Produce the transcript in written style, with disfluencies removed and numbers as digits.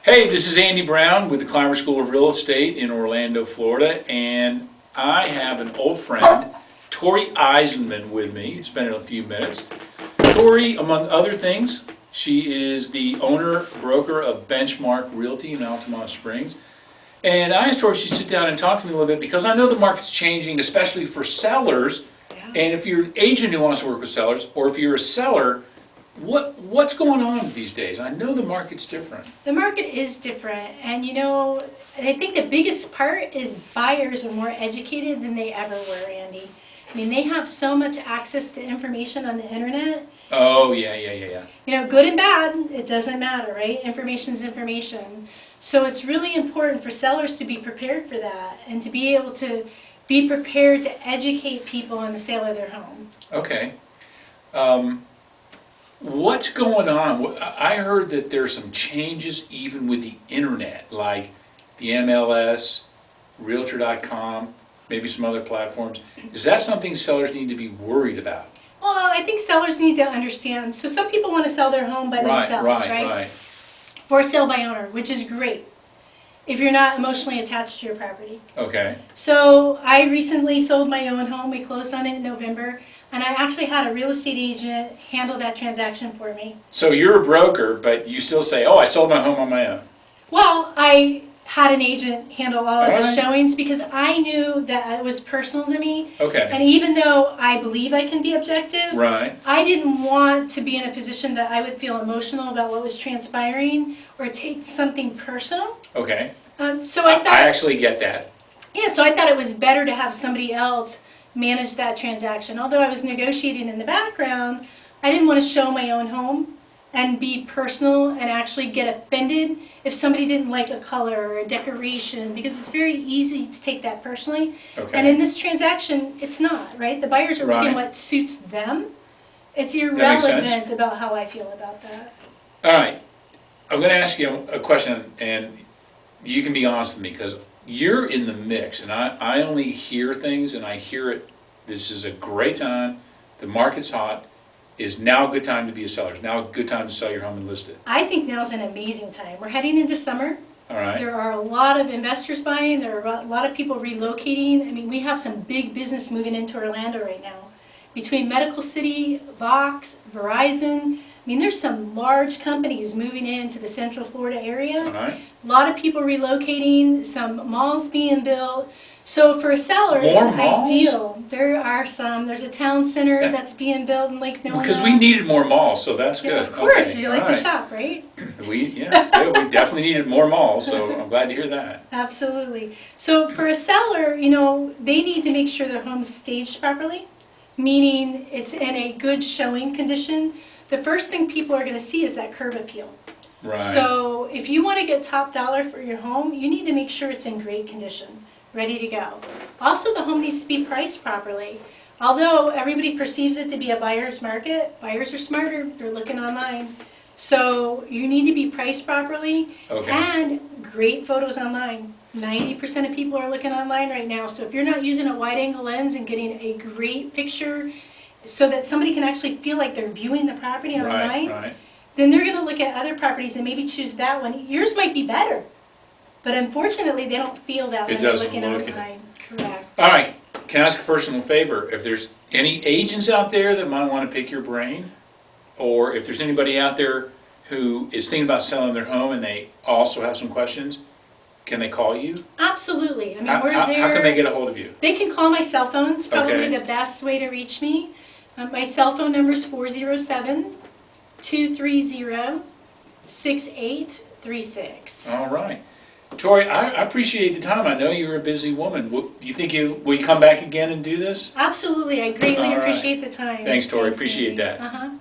Hey, this is Andy Brown with the Climer School of Real Estate in Orlando, Florida, and I have an old friend, Torey Eisenman, with me. Spending a few minutes. Torey, among other things, she is the owner-broker of Benchmark Realty in Altamonte Springs. And I asked Torey if she'd sit down and talk to me a little bit because I know the market's changing, especially for sellers. Yeah. And if you're an agent who wants to work with sellers, or if you're a seller, what's going on these days? I know the market's different. The market is different, and I think the biggest part is buyers are more educated than they ever were, Andy. I mean, they have so much access to information on the internet. Oh, yeah. Good and bad, it doesn't matter, right? Information's information. So it's really important for sellers to be prepared for that and to be able to be prepared to educate people on the sale of their home. Okay. What's going on? I heard that there's some changes even with the internet, like the MLS, Realtor.com, maybe some other platforms. Is that something sellers need to be worried about? Well, I think sellers need to understand. So some people want to sell their home by themselves, right? For sale by owner, which is great if you're not emotionally attached to your property. Okay. So I recently sold my own home. We closed on it in November. And I actually had a real estate agent handle that transaction for me. So you're a broker, but you still say, oh, I sold my home on my own. Well, I had an agent handle all of the right. showings because I knew that it was personal to me. Okay. And even though I believe I can be objective, Right. I didn't want to be in a position that I would feel emotional about what was transpiring or take something personal. Okay. So I thought I actually get that. Yeah, so I thought it was better to have somebody else manage that transaction. Although I was negotiating in the background, I didn't want to show my own home and be personal and actually get offended if somebody didn't like a color or a decoration, because it's very easy to take that personally. Okay. And in this transaction, it's not, right? The buyers are looking Right. what suits them. It's That makes sense. irrelevant about how I feel about that. All right. I'm going to ask you a question, and you can be honest with me, because you're in the mix, and I only hear things, and I hear it. This is a great time. The market's hot. Is now a good time to be a seller? Is now a good time to sell your home and list it? I think now's an amazing time. We're heading into summer. All right. There are a lot of investors buying. There are a lot of people relocating. I mean, we have some big business moving into Orlando right now. Between Medical City, Vox, Verizon, I mean, there's some large companies moving into the Central Florida area. All right. A lot of people relocating, some malls being built. So for a seller, More it's malls? ideal. There are some. There's a town center that's being built in Lake Nona. Because we needed more malls, so that's Yeah, good. of course, Okay, you like all to right. shop, right? We definitely needed more malls, so I'm glad to hear that. Absolutely. So for a seller, they need to make sure their home's staged properly, meaning it's in a good showing condition. The first thing people are going to see is that curb appeal. Right. So if you want to get top dollar for your home, you need to make sure it's in great condition, ready to go. Also, the home needs to be priced properly. Although everybody perceives it to be a buyer's market, buyers are smarter. They're looking online. So you need to be priced properly and great photos online. 90% of people are looking online right now. So if you're not using a wide angle lens and getting a great picture so that somebody can actually feel like they're viewing the property online, Right. then they're going to look at other properties and maybe choose that one. Yours might be better, but unfortunately they don't feel that when they're looking online. Correct. All right. Can I ask a personal favor? If there's any agents out there that might want to pick your brain, or if there's anybody out there who is thinking about selling their home and they also have some questions, can they call you? Absolutely. I mean, How can they get a hold of you? They can call my cell phone. It's probably Okay. the best way to reach me. My cell phone number is 407-230-6836. All right. Torey, I appreciate the time. I know you're a busy woman. Do you think will you come back again and do this? Absolutely. I greatly All right. appreciate the time. Thanks, Torey. Thanks, Appreciate Andy. that.